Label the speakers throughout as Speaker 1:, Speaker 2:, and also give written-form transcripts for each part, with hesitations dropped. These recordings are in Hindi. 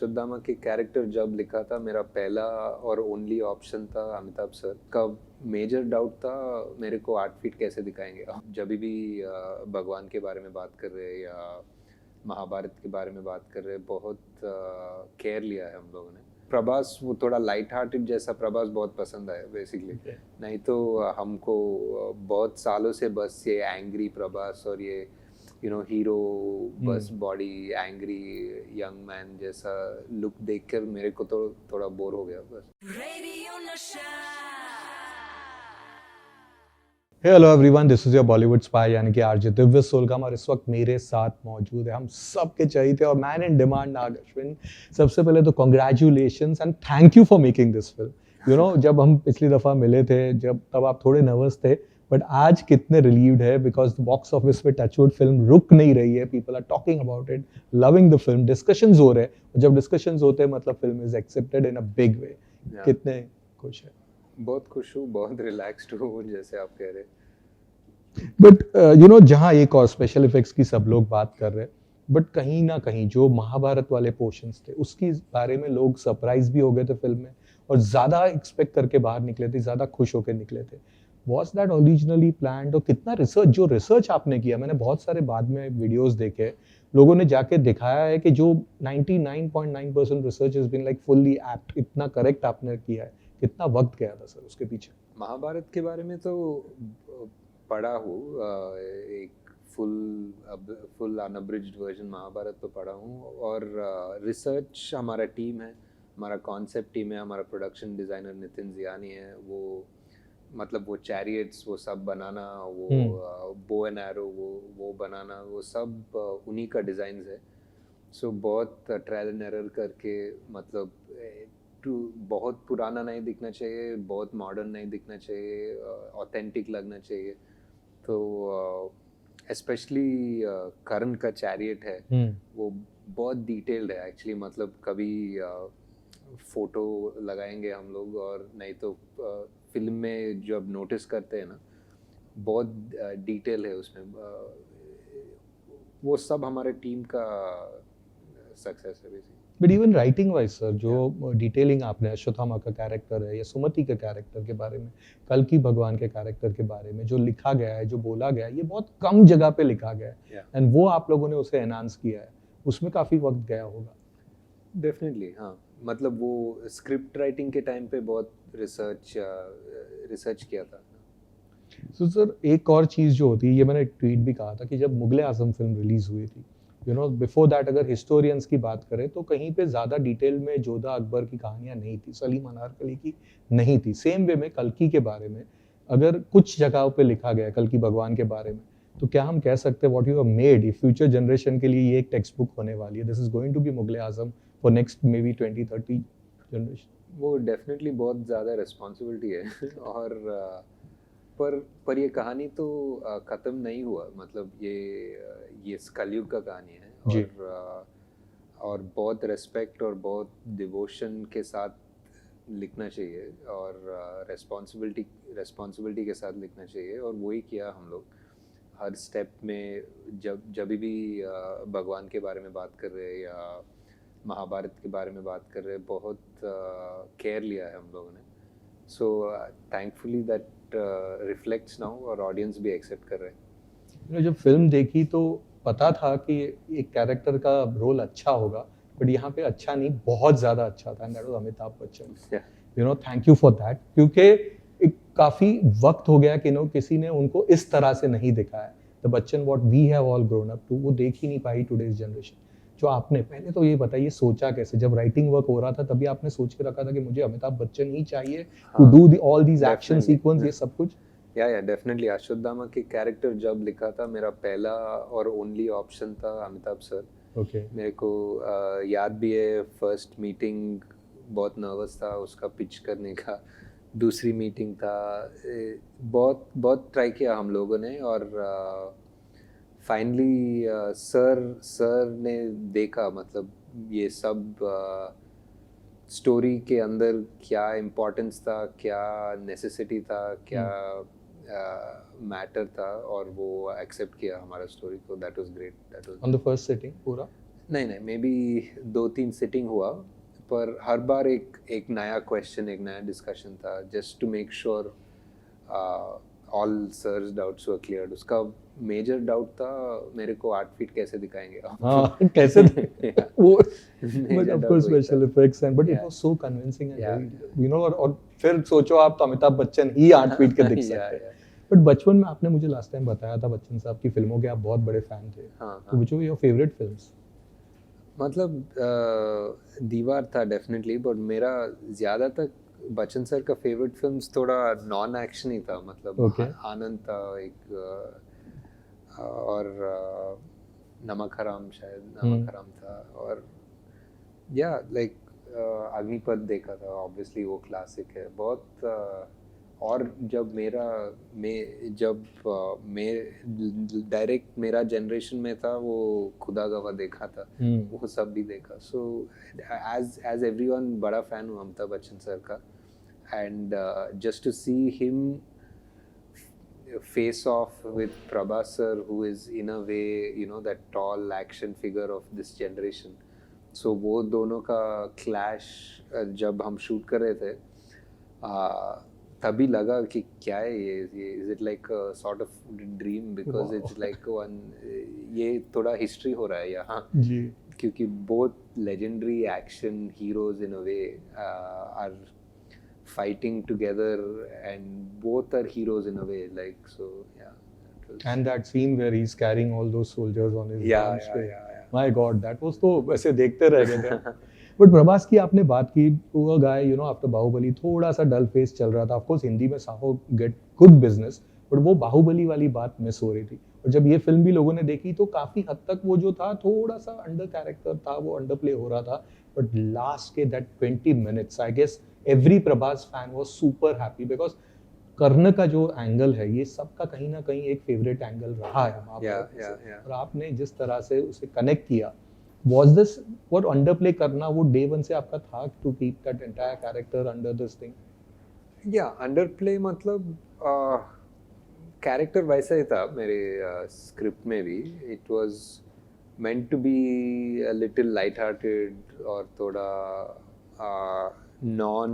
Speaker 1: अश्वत्थामा के कैरेक्टर जब लिखा था, मेरा पहला और ओनली ऑप्शन था अमिताभ सर का। मेजर डाउट था मेरे को 8 फीट कैसे दिखाएंगे। जब भी भगवान के बारे में बात कर रहे हैं या महाभारत के बारे में बात कर रहे हैं, बहुत केयर लिया है हम लोगों ने। प्रभास वो थोड़ा लाइट हार्टेड जैसा प्रभास बहुत पसंद आया बेसिकली। नहीं तो हमको बहुत सालों से बस ये एंग्री प्रभास और ये हीरो बस बॉडी एंग्री यंग मैन जैसा लुक देखकर मेरे को तो थोड़ा बोर हो गया बस।
Speaker 2: Hello everyone, this is your Bollywood spy यानी कि आरजे दिव्य सोलगम, और इस वक्त मेरे साथ मौजूद है हम सबके चहेते और मैन इन डिमांड नाग अश्विन। सबसे पहले तो congratulations and thank you for making this film. जब हम पिछली दफ़ा मिले थे तब आप थोड़े नर्वस थे, बट आज कितने रिलीव्ड है बिकॉज बॉक्स ऑफिस पे टचवुड फिल्म रुक नहीं रही है। People are talking about it, loving the film, discussions हो रहे हैं। जब डिस्कशंस होते हैं मतलब film is accepted in a big way. कितने खुश है?
Speaker 1: बहुत खुश हूँ, बहुत रिलैक्स्ड हूँ जैसे आप कह रहे।
Speaker 2: बट जहाँ एक और स्पेशल इफेक्ट्स की सब लोग बात कर रहे हैं, बट कहीं ना कहीं जो महाभारत वाले पोर्शंस थे उसके बारे में लोग सरप्राइज भी हो गए थे फिल्म में, और ज्यादा एक्सपेक्ट करके बाहर निकले थे, ज्यादा खुश होकर निकले थे। Was that originally planned? और कितना रिसर्च आपने किया? मैंने बहुत सारे बाद में वीडियोस देखे, लोगों ने जाके दिखाया है कि जो 99.9% research has been like fully apt. इतना करेक्ट आपने किया है। कितना वक्त गया था सर उसके पीछे?
Speaker 1: महाभारत के बारे में तो पढ़ा हूँ, एक फुल अनअब्रिज्ड वर्जन महाभारत तो पढ़ा हूँ। और रिसर्च हमारा टीम है, हमारा कॉन्सेप्ट टीम है, हमारा प्रोडक्शन डिज़ाइनर नितिन जियानी है। वो मतलब वो चैरियट्स वो सब बनाना, वो बो एंड एरो वो बनाना, वो सब उन्हीं का डिज़ाइन है। सो बहुत ट्रायल एंड एरर करके, मतलब बहुत पुराना नहीं दिखना चाहिए, बहुत मॉडर्न नहीं दिखना चाहिए, ऑथेंटिक लगना चाहिए। तो स्पेशली करण का चैरियट है, वो बहुत डिटेल्ड है एक्चुअली। मतलब कभी फोटो लगाएंगे हम लोग, और नहीं तो फिल्म में जब नोटिस करते हैं ना, बहुत डिटेल है उसमें। वो सब हमारे टीम का सक्सेस है basically.
Speaker 2: But even writing wise sir, जो डिटेलिंग आपने अश्वत्थामा का कैरेक्टर है या सुमति के कैरेक्टर के बारे में, कल्कि भगवान के कैरेक्टर के बारे में जो लिखा गया है, जो बोला गया है, ये बहुत कम जगह पे लिखा गया है, एंड वो आप लोगों ने उसे एनहांस किया है। उसमें काफी वक्त गया होगा।
Speaker 1: डेफिनेटली हाँ, मतलब वो स्क्रिप्ट राइटिंग के टाइम पे बहुत रिसर्च किया था।
Speaker 2: तो सर एक और चीज़ जो होती है, ये मैंने एक ट्वीट भी कहा था कि जब मुगले आजम फिल्म रिलीज हुई थी, बिफोर दैट अगर हिस्टोरियंस की बात करें तो कहीं पे ज़्यादा डिटेल में जोधा अकबर की कहानियाँ नहीं थी, सलीम अनारकली की नहीं थी। सेम वे में कल्कि के बारे में अगर कुछ जगहों पे लिखा गया कल्कि भगवान के बारे में, तो क्या हम कह सकते हैं what you have made future generation के लिए ये एक टेक्स्ट बुक होने वाली है? This is going to be Mughal-e-Azam for next may be 20-30 generation.
Speaker 1: वो डेफिनेटली बहुत ज़्यादा रिस्पॉन्सिबिलिटी है और पर ये कहानी तो ख़त्म नहीं हुआ। मतलब ये कलयुग का कहानी है, और बहुत रिस्पेक्ट और बहुत डिवोशन के साथ लिखना चाहिए, और रिस्पॉन्सिबिलिटी के साथ लिखना चाहिए। और वही किया हम लोग हर स्टेप में। जब भी भगवान के बारे में बात कर रहे हैं या महाभारत के बारे में बात कर रहे हैं, बहुत केयर लिया है हम लोगों ने। So thankfully that reflects now, और ऑडियंस भी एक्सेप्ट कर रहे हैं।
Speaker 2: जब फिल्म देखी तो पता था कि एक कैरेक्टर का रोल अच्छा होगा, बट यहाँ पे अच्छा नहीं, बहुत ज़्यादा अच्छा था, and that was Amitabh Bachchan. Thank you for that, क्योंकि एक काफ़ी वक्त हो गया कि किसी ने उनको इस तरह से नहीं दिखाया। The Bachchan what we have all grown up to, वो देख ही नहीं पाई टुडेज जनरेशन। जो आपने पहले तो ये बताइए, सोचा कैसे? जब राइटिंग वर्क हो रहा था तभी आपने सोच के रखा था कि मुझे अमिताभ बच्चन ही चाहिए to do all these action sequence, ये सब कुछ?
Speaker 1: या डेफिनेटली अश्वत्थामा के कैरेक्टर जब लिखा था, मेरा पहला और ओनली ऑप्शन था अमिताभ सर। मेरे को याद भी है, फर्स्ट मीटिंग बहुत नर्वस था उसका पिच करने का। दूसरी मीटिंग था, बहुत ट्राई किया हम लोगों ने, और फाइनली सर ने देखा, मतलब ये सब स्टोरी के अंदर क्या इम्पोर्टेंस था, क्या नेसेसिटी था, क्या मैटर था, और वो एक्सेप्ट किया हमारा स्टोरी को। That was great. That was
Speaker 2: on the first sitting पूरा?
Speaker 1: नहीं नहीं, मे बी 2-3 सिटिंग हुआ, पर हर बार एक नया क्वेश्चन, एक नया डिस्कशन था, just to make sure all sir's doubts were cleared. उसका मेजर डाउट था मेरे को 8 फीट कैसे दिखाएंगे आप।
Speaker 2: हाँ कैसे वो
Speaker 1: मेजर
Speaker 2: ऑफ
Speaker 1: डाउट
Speaker 2: कोर्स
Speaker 1: वही था।
Speaker 2: Special effects and but it
Speaker 1: Yeah.
Speaker 2: Was so convincing
Speaker 1: Yeah.
Speaker 2: And you know और फिर सोचो आप तो अमिताभ बच्चन ही 8 फीट के दिख
Speaker 1: Yeah,
Speaker 2: सकते हैं।
Speaker 1: yeah.
Speaker 2: बट बचपन में आपने मुझे लास्ट टाइम बताया था बच्चन साहब की फिल्मों के आप बहुत बड़े फैन थे।
Speaker 1: हाँ
Speaker 2: तो
Speaker 1: हाँ,
Speaker 2: which were your favourite films?
Speaker 1: मतलब दीवार था डेफिनेटली, बट मेरा ज़्यादातर बच्चन सर का फेवरेट फिल्म्स थोड़ा नॉन एक्शन ही था, मतलब
Speaker 2: Okay.
Speaker 1: आनंद था एक, और नमक हराम, शायद नमक हराम था, और या लाइक अग्निपथ देखा था, ऑब्वियसली वो क्लासिक है बहुत। और जब मैं डायरेक्ट मेरा जनरेशन में था, वो खुदा गवाह देखा था, वो सब भी देखा। सो एज एवरीवन बड़ा फैन हूँ अमिताभ बच्चन सर का, and just to see him face off with Prabhas sir, who is in a way, you know, that tall action figure of this generation. So वो दोनों का clash जब हम shoot कर रहे थे, तभी लगा कि क्या है ये is it like a sort of dream, because it's like one, ये थोड़ा history हो रहा है यहाँ
Speaker 2: जी,
Speaker 1: क्योंकि both legendary action heroes in a way are fighting together, and both are heroes in a way, like, so yeah,
Speaker 2: and that scene where he's carrying all those soldiers on his
Speaker 1: yeah,
Speaker 2: arms
Speaker 1: yeah,
Speaker 2: पे,
Speaker 1: yeah.
Speaker 2: my god that was तो वैसे देखते रह गए थे। बट प्रभास की आपने बात की, वो guy you know after Baahubali थोड़ा सा डल फेस चल रहा था। ऑफ कोर्स हिंदी में Saaho get good business, but वो बाहुबली वाली बात मिस हो रही थी। और जब ये फिल्म भी लोगों ने देखी तो काफी हद तक वो जो था थोड़ा सा अंडर कैरेक्टर था, वो अंडर प्ले हो रहा था। बट लास्ट के that 20 minutes I guess every Prabhas fan was super happy, because Karna का जो एंगल है ये सबका कहीं ना कहीं एक फेवरेट एंगल रहा है महाभारत में। और आपने जिस तरह से उसे कनेक्ट किया, was this what underplay करना वो day one से आपका था to keep that entire character under this thing?
Speaker 1: Yeah, underplay मतलब कैरेक्टर वैसा ही था मेरे स्क्रिप्ट में भी। It was meant to be a little light-hearted और थोड़ा नॉन,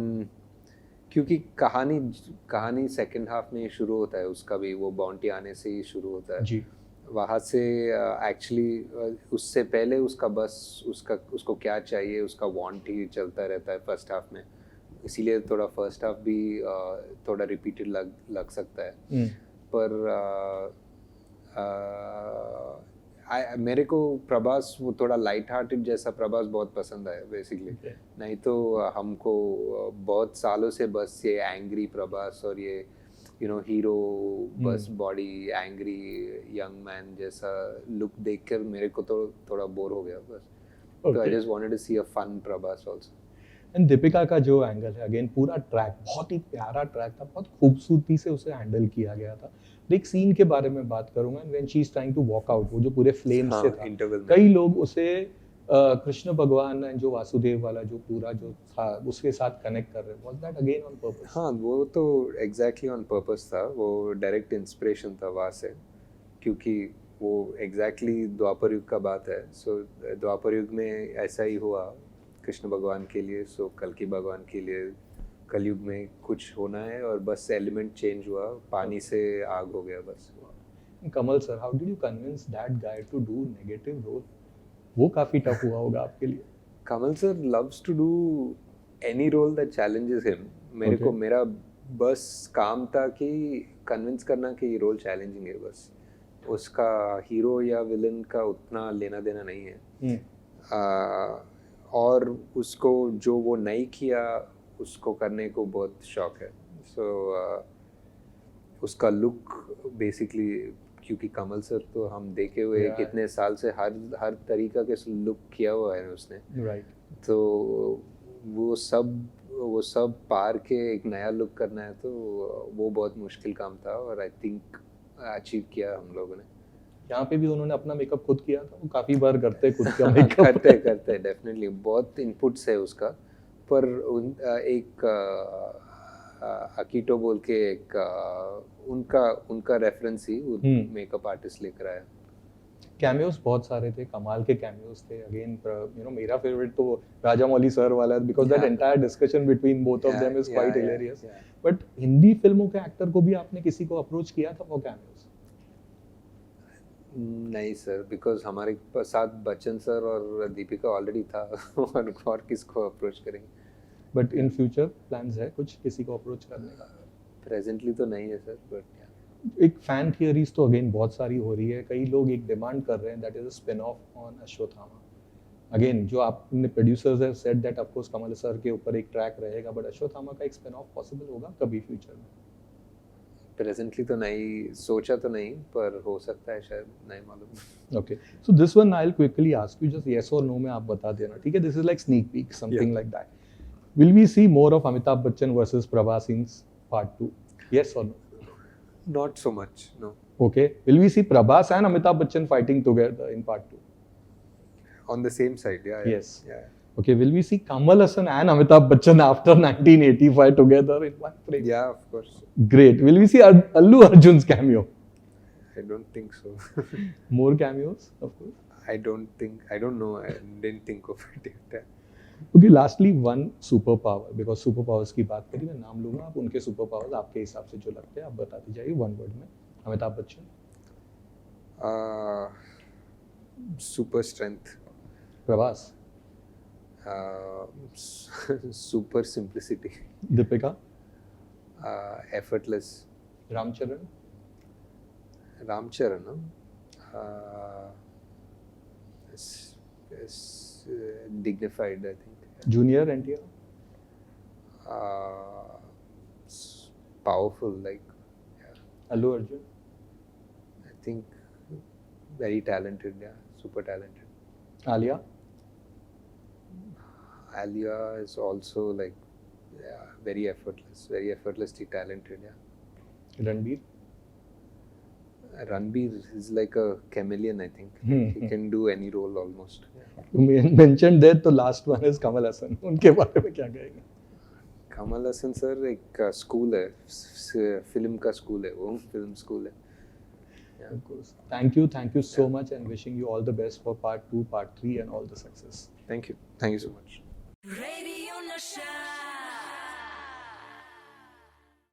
Speaker 1: क्योंकि कहानी सेकंड हाफ में शुरू होता है, उसका भी वो बाउंटी आने से ही शुरू होता है
Speaker 2: जी,
Speaker 1: वहाँ से। एक्चुअली उससे पहले उसका बस उसको क्या चाहिए, उसका वांट ही चलता रहता है फर्स्ट हाफ में, इसीलिए थोड़ा फर्स्ट हाफ भी थोड़ा रिपीटेड लग सकता है। पर मेरे को प्रभास वो थोड़ा लाइट हार्टेड जैसा प्रभास बहुत पसंद है बेसिकली। नहीं तो हमको बहुत सालों से बस ये एंग्री प्रभास और ये यू नो हीरो बस बॉडी एंग्री यंग मैन जैसा लुक देखकर मेरे को तो थोड़ा बोर हो गया बस। तो I just wanted to see a fun Prabhas also.
Speaker 2: And Deepika का जो एंगल है अगेन पूरा ट्रैक बहुत ही प्यारा ट्रैक था, बहुत खूबसूरती से उसे हैंडल किया गया था। एक सीन के बारे में बात करूंगा, when she is trying to walk out, वो जो पूरे फ्लेम से था, कई लोग उसे कृष्ण भगवान जो वासुदेव वाला जो पूरा जो था उसके साथ कनेक्ट कर रहे हैं। Was that again on purpose?
Speaker 1: हाँ, वो तो एग्जैक्टली ऑन पर्पस था, वो डायरेक्ट इंस्पिरेशन था वहाँ से, क्योंकि वो एग्जैक्टली द्वापर युग का बात है। सो द्वापर युग में ऐसा ही हुआ कृष्ण भगवान के लिए, सो कल्कि भगवान के लिए कलयुग में कुछ होना है और बस एलिमेंट चेंज हुआ, पानी से आग हो गया बस।
Speaker 2: Kamal sir, how did you convince that guy to do negative role? वो काफी टफ हुआ होगा आपके लिए।
Speaker 1: Kamal sir loves to do any role that challenges him. मेरे को मेरा बस काम था कि कन्विंस करना कि ये रोल चैलेंजिंग है, बस उसका हीरो या विलन का उतना लेना देना नहीं है। और उसको जो वो नहीं किया उसको करने को बहुत शौक है। सो उसका लुक बेसिकली, क्योंकि कमल सर तो हम देखे हुए कितने साल से हर तरीका के लुक किया हुआ है उसने,
Speaker 2: राइट।
Speaker 1: तो वो सब पार के एक नया लुक करना है, तो वो बहुत मुश्किल काम था और आई थिंक अचीव किया हम लोगों ने।
Speaker 2: यहाँ पे भी उन्होंने अपना मेकअप खुद किया था, वो काफी बार करते खुद का मेकअप
Speaker 1: करते डेफिनेटली, बहुत इनपुट्स है उसका। पर एक अकीटो बोल के एक उनका रेफरेंस ही मेकअप आर्टिस्ट लेकर आया।
Speaker 2: कैमियोस बहुत सारे थे, कमाल के कैमियोस थे. अगेन मेरा फेवरेट तो राजा मौली सर वाला, because that entire discussion between both of them is quite hilarious. But Hindi फिल्मों के एक्टर को भी आपने किसी को अप्रोच किया था फॉर कैमियोस?
Speaker 1: नहीं सर, बिकॉज हमारे साथ बच्चन सर और दीपिका ऑलरेडी था और किसको अप्रोच करेंगे.
Speaker 2: बट इन फ्यूचर प्लान्स है कुछ किसी को अप्रोच करने का?
Speaker 1: प्रेजेंटली तो नहीं है सर, बट
Speaker 2: एक फैन थियरीज तो अगेन बहुत सारी हो रही है. कई लोग एक डिमांड कर रहे हैं that is a spin off on Ashwatthama. Again जो आपने producers have said that of course Kamal sir के ऊपर एक ट्रैक रहेगा, बट अश्वत्थामा का एक स्पिन ऑफ पॉसिबल होगा कभी फ्यूचर में?
Speaker 1: प्रेजेंटली तो नहीं, सोचा तो नहीं, पर हो सकता है, शायद, नहीं मालूम.
Speaker 2: Okay, so this one I will quickly ask you, just yes और नो में आप बता देना, ठीक है? This is like sneak peek, something like that. Will we see more of Amitabh Bachchan versus Prabhas in part 2? Yes और no?
Speaker 1: Not so much, no.
Speaker 2: Okay, will we see Prabhas and Amitabh Bachchan fighting together in part 2?
Speaker 1: On the same side, yeah.
Speaker 2: Yes.
Speaker 1: Yeah.
Speaker 2: Okay, will we see Kamal Hassan and Amitabh Bachchan after 1985 together in one frame?
Speaker 1: Yeah, of course.
Speaker 2: Great. Will we see Allu Arjun's cameo?
Speaker 1: I don't think so.
Speaker 2: More cameos, of course.
Speaker 1: I don't know. I didn't think of it yet.
Speaker 2: Okay, lastly, one super power, because super powers की बात करी, मैं नाम लूंगा, आप उनके super powers आपके हिसाब से जो लगते हैं आप बताते जाइए one word में. Amitabh Bachchan.
Speaker 1: Super strength.
Speaker 2: Prabhas.
Speaker 1: Super simplicity.
Speaker 2: Deepika.
Speaker 1: Effortless.
Speaker 2: Ramcharan.
Speaker 1: Ramcharan, dignified, I think.
Speaker 2: Junior NTR.
Speaker 1: Powerful, like, yeah.
Speaker 2: Allu Arjun.
Speaker 1: I think very talented, yeah, super talented.
Speaker 2: Alia.
Speaker 1: Alia is also like, yeah, very effortlessly talented, yeah.
Speaker 2: Ranbir.
Speaker 1: Ranbir is like a chameleon, I think. He can do any role almost.
Speaker 2: You mentioned that, तो last one is Kamal Hassan. उनके बारे में क्या कहेंगे?
Speaker 1: कमल हसन सर एक स्कूल है, फिल्म का स्कूल है, वो फिल्म स्कूल है.
Speaker 2: Yeah. Of course. Thank you so much, and wishing you all the best for part 2, part 3, and all the success.
Speaker 1: Thank you so much.
Speaker 3: Radio Nasha.